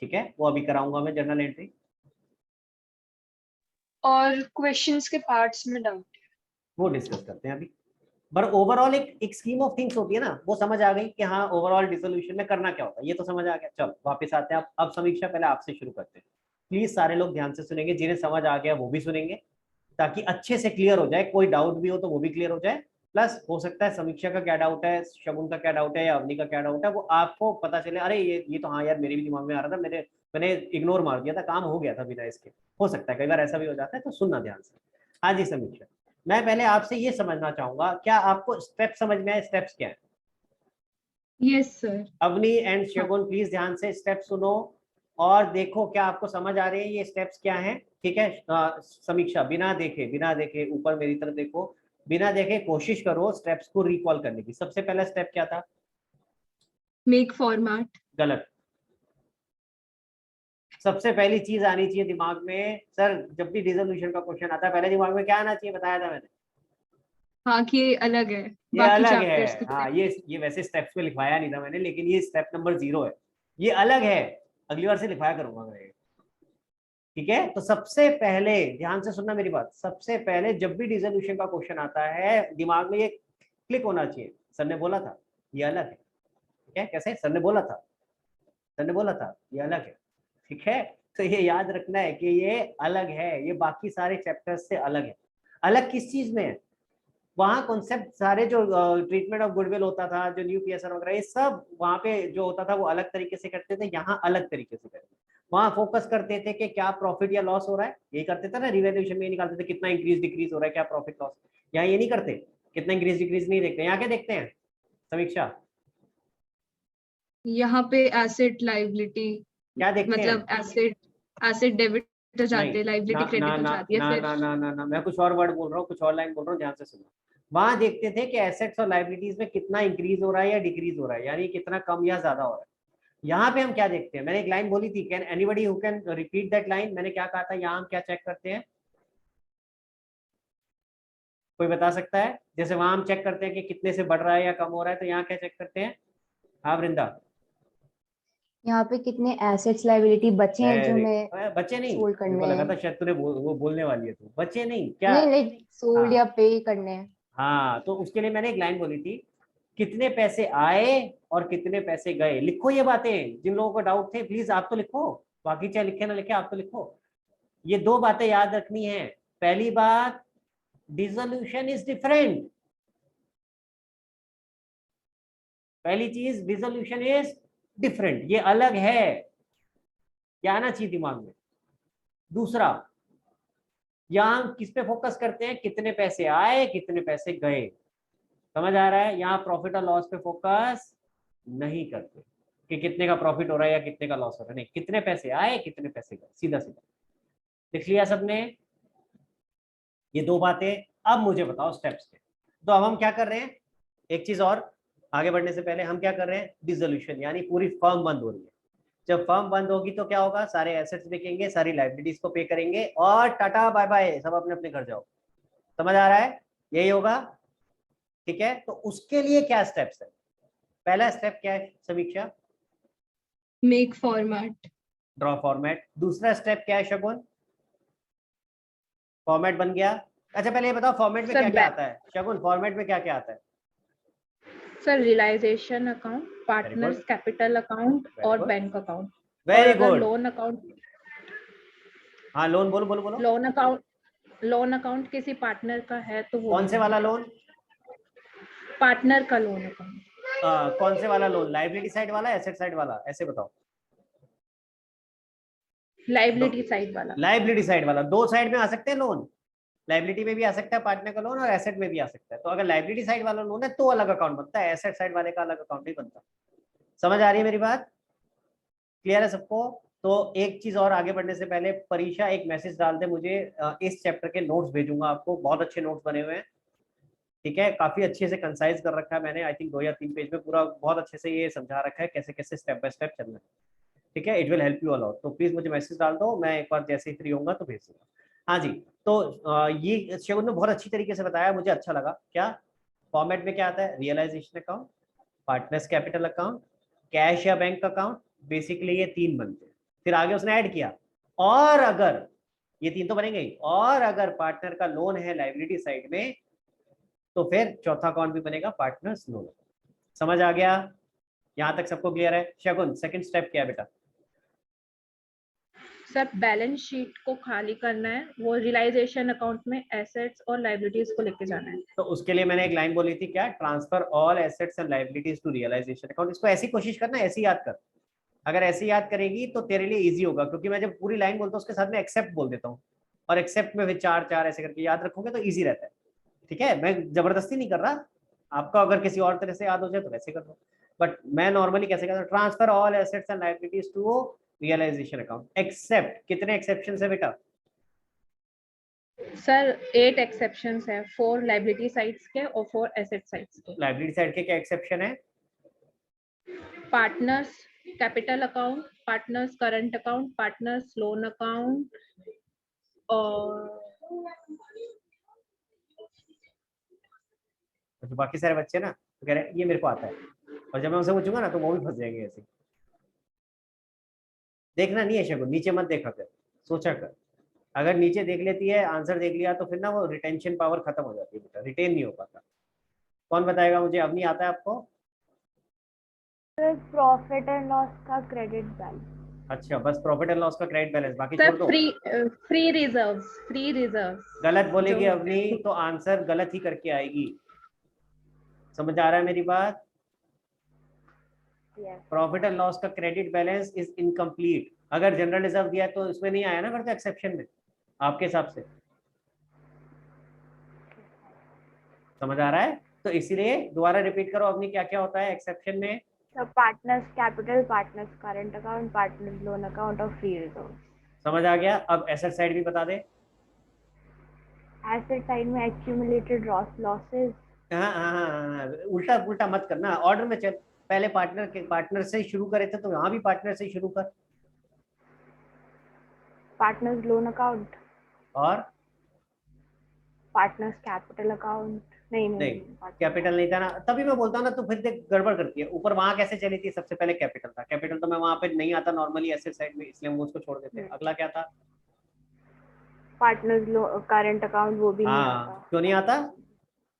ठीक है। वो अभी कराऊंगा मैं जर्नल एंट्री। और क्वेश्चंस के पार्ट्स में डाउट। वो डिस्कस करते हैं अभी। पर ओवरऑल एक स्कीम ऑफ थिंग्स होती है ना, वो समझ आ गई कि हाँ ओवरऑल डिसोल्यूशन में करना क्या होता है, ये तो समझ आ गया। चलो वापस आते हैं। अब समीक्षा पहले आपसे शुरू करते हैं, प्लीज सारे लोग ध्यान से सुनेंगे, जिन्हें समझ आ गया वो भी सुनेंगे, ताकि अच्छे से क्लियर हो जाए। कोई डाउट भी हो तो वो भी क्लियर हो जाए, प्लस हो सकता है समीक्षा का क्या डाउट है, शगुन का क्या डाउट है, या अवनी का क्या डाउट है, वो आपको पता चले, अरे ये तो हाँ यार मेरे भी दिमाग में आ रहा था, मैंने इग्नोर मार दिया था, काम हो गया था बिना इसके। हो सकता है कई बार ऐसा भी हो जाता है, तो सुनना ध्यान से। हाँ जी समीक्षा, मैं पहले आपसे ये समझना चाहूंगा, क्या आपको स्टेप समझ में आए? स्टेप्स क्या है? Yes sir. Avni and Shagun please ध्यान से स्टेप सुनो और देखो क्या आपको समझ आ रहे हैं ये स्टेप्स क्या हैं, ठीक है। समीक्षा, बिना देखे ऊपर मेरी तरफ देखो, बिना देखे कोशिश करो स्टेप्स को रिकॉल करने की। सबसे पहला स्टेप क्या था? Make format. गलत। सबसे पहली चीज आनी चाहिए दिमाग में, सर जब भी डिसोल्यूशन का क्वेश्चन आता है पहले दिमाग में क्या आना चाहिए, बताया था मैंने? हाँ कि ये अलग है ये बाकी अलग चैप्टर्स है। की हाँ तरह। ये वैसे स्टेप्स में लिखवाया नहीं था मैंने, लेकिन ये स्टेप नंबर 0 है, ये अलग है, अगली बार से लिखवाया करूंगा मैं, ठीक है। तो सबसे पहले ध्यान से सुनना मेरी बात, सबसे पहले जब भी डिसोल्यूशन का क्वेश्चन आता है दिमाग में ये क्लिक होना चाहिए, सर ने बोला था ये अलग है, ठीक है। कैसे? सर ने बोला था ये अलग है, ठीक है। तो ये याद रखना है कि ये अलग है, ये बाकी सारे चैप्टर्स से अलग है। अलग किस चीज में है? वहाँ कॉन्सेप्ट सारे जो ट्रीटमेंट ऑफ गुडविल होता था, जो न्यू पीएसआर वगैरह, ये सब वहाँ पे जो होता था वो अलग तरीके से करते थे, यहाँ अलग तरीके से करते। वहां फोकस करते थे कि क्या प्रॉफिट या लॉस हो रहा है, यही करते थे ना, रिवैल्यूएशन में निकालते थे कितना इंक्रीज डिक्रीज हो रहा है, क्या प्रॉफिट लॉस। यहाँ ये नहीं करते, कितना इंक्रीज डिक्रीज नहीं देखते। यहाँ क्या देखते हैं समीक्षा, यहाँ पे एसेट लाइबिलिटी, क्या देखते हैं? मतलब एसेट डेबिट हो नहीं, जाते हैं, लाइबिलिटी ना क्रेडिट ना हो ना जाती है ना फिर। ना ना ना ना मैं कुछ और वर्ड बोल रहा हूँ, कुछ और लाइन बोल रहा हूँ, ध्यान से सुनो। वहां देखते थे कि एसेट्स और लाइबिलिटीज में कितना इंक्रीज हो रहा है या डिक्रीज हो रहा है, यानी कितना कम या ज्यादा हो रहा है। यहाँ पे हम क्या देखते हैं, मैंने एक लाइन बोली थी, can anybody who can repeat that line, मैंने क्या कहा था, यहाँ हम क्या चेक करते हैं, कोई बता सकता है? जैसे वहां हम चेक करते हैं कि कितने से बढ़ रहा है या कम हो रहा है, तो यहाँ क्या चेक करते हैं? हाँ वृंदा। यहाँ पे कितने एसेट्स लाइबिलिटी बचे हैं जो मैं बच्चे नहीं, सोल्ड मेरे करने को लगा हैं। था शायद तूने वो बोलने वाली है, तू बच्चे नहीं क्या? नहीं नहीं, सोल्ड हाँ या पे करने हैं। हाँ, तो उसके लिए मैंने एक लाइन बोली थी, कितने पैसे आए और कितने पैसे गए। लिखो ये बातें, जिन लोगों को डाउट थे प्लीज आप तो लिखो, बाकी चाहे लिखे ना लिखे आप तो लिखो। ये दो बातें याद रखनी है। पहली बात, डिसोल्यूशन इज डिफरेंट। पहली चीज, डिसोल्यूशन इज डिफरेंट, ये अलग है, क्या आना चाहिए दिमाग में। दूसरा, यहां हम किस पे फोकस करते हैं, कितने पैसे आए कितने पैसे गए, समझ आ रहा है? यहाँ प्रॉफिट और लॉस पे फोकस नहीं करते कि कितने का प्रॉफिट हो रहा है या कितने का लॉस हो रहा है, नहीं, कितने पैसे आए कितने पैसे गए, सीधा सीधा लिख लिया सबने ये दो बातें। अब मुझे बताओ स्टेप्स के। तो अब हम क्या कर रहे हैं, एक चीज और आगे बढ़ने से पहले हम क्या कर रहे हैं, डिसोल्यूशन, यानी पूरी फर्म बंद हो रही है। जब फर्म बंद होगी तो क्या होगा, सारे एसेट्स बिकेंगे, सारी लाइबिलिटीज को पे करेंगे और टाटा बाय बाय, सब अपने अपने घर जाओ। समझ आ रहा है? यही होगा, ठीक है? तो उसके लिए क्या स्टेप्स है? पहला स्टेप क्या है समीक्षा? Make format, draw format. दूसरा स्टेप क्या है शगुन? फॉर्मेट बन गया। अच्छा पहले ये बताओ फॉर्मेट में सर, क्या क्या आता है शगुन, फॉर्मेट में क्या क्या आता है? Sir realisation account, Very partners good. Capital account Very और good. Bank account. और वेरी अगर गुड। लोन अकाउंट, हाँ लोन बोलो बोलो बोलो। लोन अकाउंट किसी पार्टनर का है तो वो कौन भी से वाला लोन? पार्टनर का लोन अकाउंट। कौन से वाला लोन, लाइबिलिटी साइड वाला एसेट साइड वाला, ऐसे बताओ। लाइबिलिटी साइड वाला। लाइबिलिटी साइड वाला, दो साइड में आ सकते हैं लोन, लाइबिलिटी में भी आ सकता है पार्टनर का लोन और एसेट में भी आ सकता है। तो अगर लाइबिलिटी साइड वाला लोन है तो अलग अकाउंट बनता है, एसेट साइड वाले का अलग अकाउंट नहीं बनता। समझ आ रही है मेरी बात? क्लियर है सबको? तो एक चीज और आगे बढ़ने से पहले, परीक्षा एक मैसेज डाल दे मुझे, इस चैप्टर के नोट्स भेजूंगा आपको, बहुत अच्छे नोट्स बने हुए हैं, ठीक है? काफी अच्छे से कंसाइज कर रखा है मैंने, आई थिंक 2 या 3 पेज में पूरा बहुत अच्छे से ये समझा रखा है कैसे कैसे स्टेप बाय स्टेप चलना है, ठीक है? It will help you a lot. तो प्लीज मुझे मैसेज डाल दो, मैं एक बार जैसे ही फ्री होऊंगा तो भेज दूंगा। हाँ जी, तो ये शगुन ने बहुत अच्छी तरीके से बताया, मुझे अच्छा लगा। क्या फॉर्मेट में क्या आता है? Realisation account, partners capital account, cash या बैंक अकाउंट, बेसिकली ये 3 बनते हैं। फिर आगे उसने ऐड किया, और अगर ये 3 तो बनेंगे ही, और अगर पार्टनर का लोन है लाइबिलिटी साइड में तो फिर चौथा अकाउंट भी बनेगा, पार्टनर्स लोन। समझ आ गया? यहां तक सबको क्लियर है? शगुन सेकंड स्टेप क्या है बेटा? सर बैलेंस शीट को खाली करना है, वो रियलाइजेशन अकाउंट में एसेट्स और लाइबिलिटीज को लेके जाना है। तो उसके लिए मैंने एक लाइन बोली थी, क्या? Transfer all assets and liabilities to realisation account. इसको ऐसी कोशिश करना, ऐसी याद कर। अगर ऐसी याद करेगी तो तेरे लिए इजी होगा, क्योंकि मैं जब पूरी लाइन बोलता हूँ उसके साथ में एक्सेप्ट बोल देता हूँ, और एक्सेप्ट में फिर 4 4 ऐसे करके याद रखोगे तो इजी रहता है, ठीक है? मैं जबरदस्ती नहीं कर रहा, आपका अगर किसी और तरह से याद हो जाए तो वैसे कर लो, बट मैं नॉर्मली कैसे करता हूँ, transfer all assets and liabilities to realisation account. Except, कितने एक्सेप्शन है बेटा? सर 8 एक्सेप्शंस है, 4 लाइबिलिटी साइड्स के और 4 एसेट साइड्स के। लाइबिलिटी साइड के क्या एक्सेप्शन है? Partners capital account, partners current account, partners loan account और तो बाकी सारे बच्चे ना तो कह रहे हैं ये मेरे को आता है, और जब मैं उनसे पूछूंगा ना तो वो भी फंस जाएंगे ऐसे। देखना नहीं है शगुन, नीचे मत देखा कर, सोचा कर। अगर नीचे देख लेती है, आंसर देख लिया, तो फिर ना वो रिटेंशन पावर खत्म हो जाती है बेटा, रिटेन नहीं हो पाता। कौन बताएगा मुझे? अब नहीं आता है आपको? प्रॉफिट एंड लॉस का क्रेडिट बैलेंस। अच्छा, बस प्रॉफिट एंड लॉस का क्रेडिट बैलेंस, बाकी छोड़ सर दो। फ्री रिजर्व्स गलत बोलेगी जो अवनी तो आंसर गलत ही करके आएगी। समझ आ रहा है मेरी बात? यस प्रॉफिट एंड लॉस का क्रेडिट बैलेंस इज इनकम्प्लीट, अगर जनरल रिजर्व दिया है तो इसमें नहीं आया ना फिर तो एक्सेप्शन में आपके हिसाब से। समझ आ रहा है? तो इसीलिए दोबारा रिपीट करो अपनी क्या क्या होता है एक्सेप्शन में। So partners capital, partners current account, partners loan account और free reserve. समझ आ गया? अब एसेट साइड भी बता दे। Asset side में accumulated losses. हाँ हाँ हाँ हाँ, उल्टा उल्टा मत करना, ऑर्डर में चल। पहले पार्टनर से ही शुरू करे थे तो यहाँ भी पार्टनर से ही शुरू कर। Partners loan account. और Partners capital account. नहीं कैपिटल नहीं था ना, तभी मैं बोलता हूँ ना, तो फिर देख गड़बड़ करती है। ऊपर वहां कैसे चली थी? सबसे पहले कैपिटल था, कैपिटल तो मैं वहां पे नहीं आता नॉर्मली एसेट साइड में, इसलिए हम उसको छोड़ देते हैं। अगला क्या था? Partners current account वो भी नहीं हाँ, आता. क्यों नहीं आता?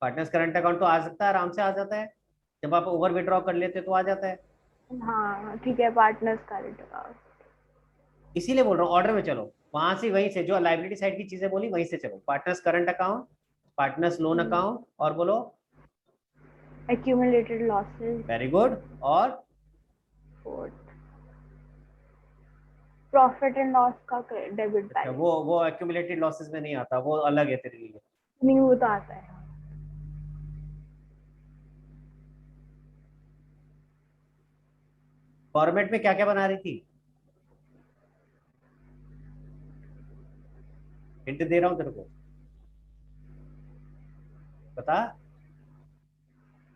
पार्टनर्स करंट अकाउंट तो आ सकता है, आराम से आ जाता है। जब आप ओवर विड्रॉ कर लेते तो आ जाता है। हाँ ठीक है, partners current account. इसीलिए बोल रहा हूँ ऑर्डर में चलो, वहां से वहीं से जो लाइबिलिटी साइड की चीजें बोली वहीं से चलो। Partners current account, partners loan account, और बोलो Accumulated losses. Very good. और प्रॉफिट एंड लॉस का डेबिट अच्छा, बैलेंस. वो एक्यूमुलेटेड लॉसेस में नहीं आता, वो अलग है तेरे लिए। नहीं, वो तो आता है. फॉर्मेट में क्या क्या बना रही थी? हिंट दे रहा हूँ तेरे को, बता।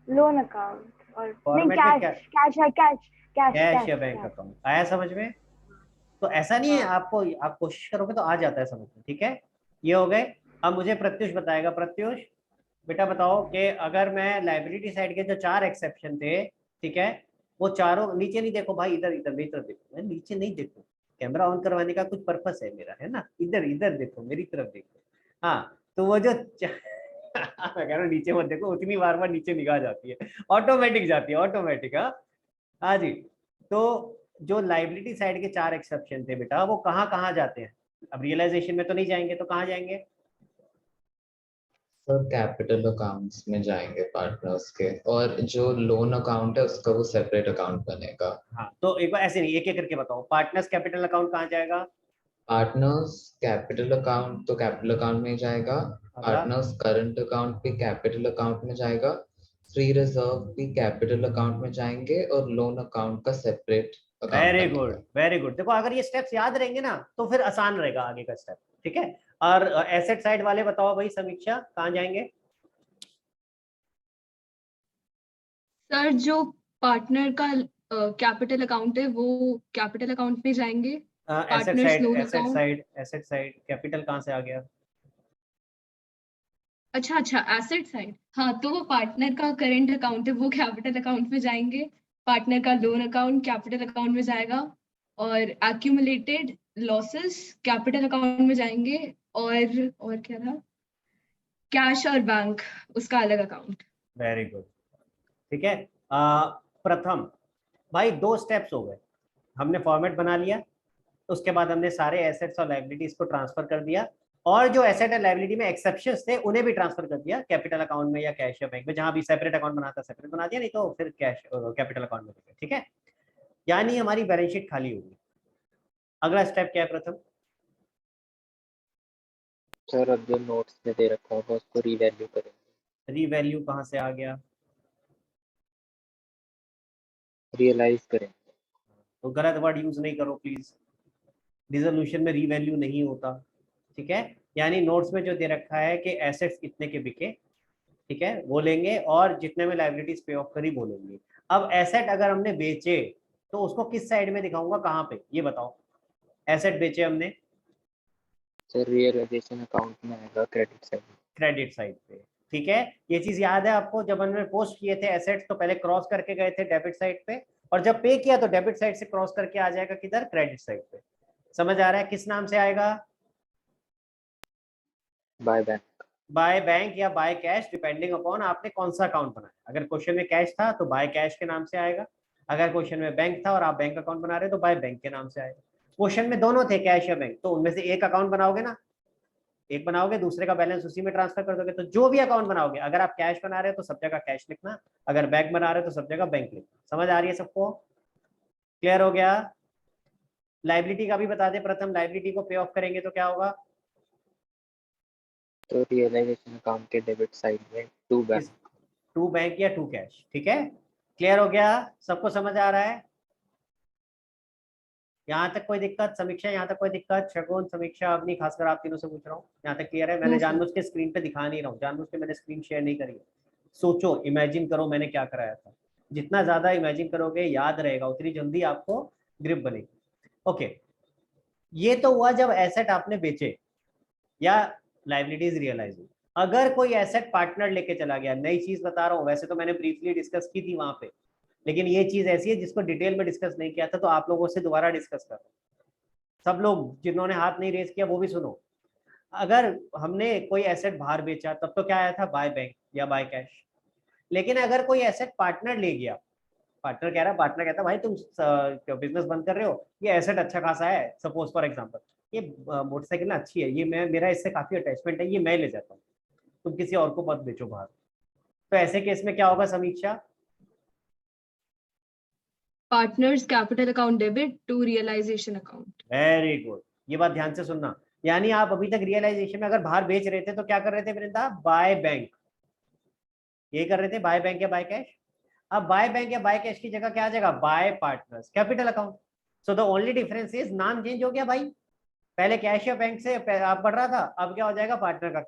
लोन अकाउंट और नहीं, फॉर्मेट में क्या? कैश या बैंक अकाउंट। आया समझ में? तो ऐसा नहीं है, आपको आप कोशिश करोगे तो आ जाता है समझ में। ठीक है, ये हो गए। अब मुझे प्रत्युष बताएगा। प्रत्युष बेटा बताओ कि अगर मैं लाइबिलिटी साइड के जो 4 एक्सेप्शन थे, ठीक है, वो चारों, नीचे नहीं देखो भाई, इधर इधर मेरी तरफ देखो। मैं नीचे नहीं देखो, कैमरा ऑन करवाने का कुछ पर्पस है मेरा, है ना? इधर इधर देखो, मेरी तरफ देखो। हाँ, तो वो जो मैं कह रहा हूँ नीचे मत देखो, उतनी बार बार नीचे निगाह जाती है, ऑटोमेटिक जाती है, ऑटोमेटिक। हाँ जी। तो जो लाइबिलिटी साइड के 4 एक्सेप्शन थे बेटा, वो कहाँ कहाँ जाते हैं? अब रियलाइजेशन में तो नहीं जाएंगे, तो कहाँ जाएंगे? सर कैपिटल अकाउंट्स में जाएंगे पार्टनर्स के, और जो लोन अकाउंट है उसका वो सेपरेट अकाउंट बनेगा। हाँ, तो एक बार ऐसे नहीं, एक एक करके बताओ। पार्टनर्स कैपिटल अकाउंट कहाँ जाएगा? पार्टनर्स कैपिटल अकाउंट तो कैपिटल अकाउंट में ही जाएगा। पार्टनर्स करंट अकाउंट भी कैपिटल अकाउंट में जाएगा। फ्री रिजर्व भी कैपिटल अकाउंट में जाएंगे, और लोन अकाउंट का सेपरेट अकाउंट वेरी बनेगा। Good, very good. देखो अगर ये स्टेप्स याद रहेंगे ना तो फिर आसान रहेगा आगे का स्टेप। ठीक है, और एसेट साइड वाले बताओ भाई, समीक्षा कहाँ जाएंगे? सर जो पार्टनर का कैपिटल अकाउंट है वो कैपिटल अकाउंट में जाएंगे. Asset Partners side, loan asset account. Side, asset side capital कहाँ से आ गया? अच्छा, एसेट साइड. हाँ, तो वो पार्टनर का करेंट अकाउंट है वो कैपिटल अकाउंट में जाएंगे. पार्टनर का लोन अकाउंट कैपिटल अकाउंट में जाएगा. और एक्यूमुलेटेड लॉसेस कैपिटल अकाउंट में जाएंगे. और क्या था? कैश और बैंक उसका अलग अकाउंट. Very good. ठीक है, प्रथम भाई 2 स्टेप्स हो गए। हमने फॉर्मेट बना लिया, उसके बाद हमने सारे एसेट्स और लायबिलिटीज को ट्रांसफर कर दिया, और जो एसेट एंड लायबिलिटी में एक्सेप्शंस थे उन्हें भी ट्रांसफर कर दिया कैपिटल अकाउंट में या कैश या बैंक में, जहां भी सेपरेट अकाउंट बनाता सेपरेट बना दिया, नहीं तो फिर कैश कैपिटल अकाउंट में। ठीक है, यानी हमारी बैलेंस शीट खाली होगी। अगला स्टेप क्या है प्रथम? सर अब जो नोट्स में दे रखा होगा उसको रीवैल्यू करेंगे। रीवैल्यू कहाँ से आ गया? रियलाइज करेंगे। तो गलत वर्ड यूज नहीं करो प्लीज, डिसोल्यूशन में रीवैल्यू नहीं होता। ठीक है, यानी नोट्स में जो दे रखा है कि एसेट्स इतने के बिके, ठीक है, वो लेंगे, और जितने में लायबिलिटीज पे ऑफ करी वो लेंगे। अब एसेट अगर हमने बेचे तो उसको किस साइड में दिखाऊंगा, कहाँ पे, ये बताओ। एसेट बेचे हमने, सर रियलाइजेशन अकाउंट में आएगा, क्रेडिट साइड। क्रेडिट साइड पे। ठीक है, ये चीज याद है आपको? जब हमने पोस्ट किए थे एसेट्स तो पहले क्रॉस करके गए थे डेबिट साइड पे, और जब पे किया तो डेबिट साइड से क्रॉस करके आ जाएगा किधर? क्रेडिट साइड पे। समझ आ रहा है? किस नाम से आएगा? By bank. बाय बैंक या बाय कैश, डिपेंडिंग अपॉन आपने कौन सा अकाउंट बनाया। अगर क्वेश्चन में कैश था तो बाय कैश के नाम से आएगा, अगर क्वेश्चन में बैंक था और आप बैंक अकाउंट बना रहे हो तो बाय बैंक के नाम से आएगा। क्वेश्चन में दोनों थे, कैश या बैंक, तो उनमें से एक अकाउंट बनाओगे ना, एक बनाओगे, दूसरे का बैलेंस उसी में ट्रांसफर कर दोगे। तो जो भी अकाउंट बनाओगे, अगर आप कैश बना रहे हो तो सब जगह कैश लिखना, अगर बैंक बना रहे हो तो सब जगह बैंक लिखना। समझ आ रही है सबको? क्लियर हो गया? लाइबिलिटी का भी बता दे प्रथम, लाइबिलिटी को पे ऑफ करेंगे तो क्या होगा? तो रियलाइजेशन अकाउंट के डेबिट साइड में टू बैंक, टू बैंक या टू कैश। ठीक है, क्लियर हो गया? सबको समझ आ रहा है? यहाँ तक कोई दिक्कत? समीक्षा यहाँ तक कोई दिक्कत? शगुन, समीक्षा, अपनी, खासकर आप तीनों से पूछ रहा हूँ, यहाँ तक क्लियर है? मैंने No, sir. जानबूझ के स्क्रीन पे दिखा नहीं रहा हूँ, जानबूझ के मैंने स्क्रीन शेयर नहीं करी है। सोचो, इमेजिन करो मैंने क्या कराया था। जितना ज्यादा इमेजिन करोगे याद रहेगा, उतनी जल्दी आपको ग्रिप बनेगी। ओके, ये तो हुआ जब एसेट आपने बेचे या लाइबिलिटीज रियलाइज हुई। अगर कोई एसेट पार्टनर लेके चला गया, नई चीज बता रहा हूँ, वैसे तो मैंने ब्रीफली डिस्कस की थी वहां पे, लेकिन ये चीज ऐसी है जिसको डिटेल में डिस्कस नहीं किया था, तो आप लोगों से दोबारा डिस्कस कर रहा हूं। सब लोग जिन्होंने हाथ नहीं रेज किया वो भी सुनो। अगर हमने कोई एसेट बाहर बेचा तब तो क्या आया था? बाय बैंक या बाय कैश। लेकिन अगर कोई एसेट पार्टनर ले गया, पार्टनर कह रहा है, पार्टनर कहता है भाई तुम बिजनेस बंद कर रहे हो, ये एसेट अच्छा खासा है, सपोज फॉर एग्जांपल ये मोटरसाइकिल ना अच्छी है, ये मेरा इससे काफी अटैचमेंट है, ये मैं ले जाता हूँ, तुम किसी और को मत बेचो बाहर। तो ऐसे केस में क्या होगा Samiksha? Partners capital account debit to realisation account. Very good, ये बात ध्यान से सुनना। यानी आप अभी तक रियलाइजेशन में अगर बाहर बेच रहे थे तो क्या कर रहे थे वृंदा? बाय बैंक, ये कर रहे थे, बाय बैंक या बाय कैश। अब बाय बैंक या बाय कैश की जगह क्या आ जाएगा? Bye partners capital account. So the only difference is नाम चेंज हो गया भाई, पहले कैश या बैंक से आप बढ़ रहा था, अब क्या हो जाएगा? पार्टनर का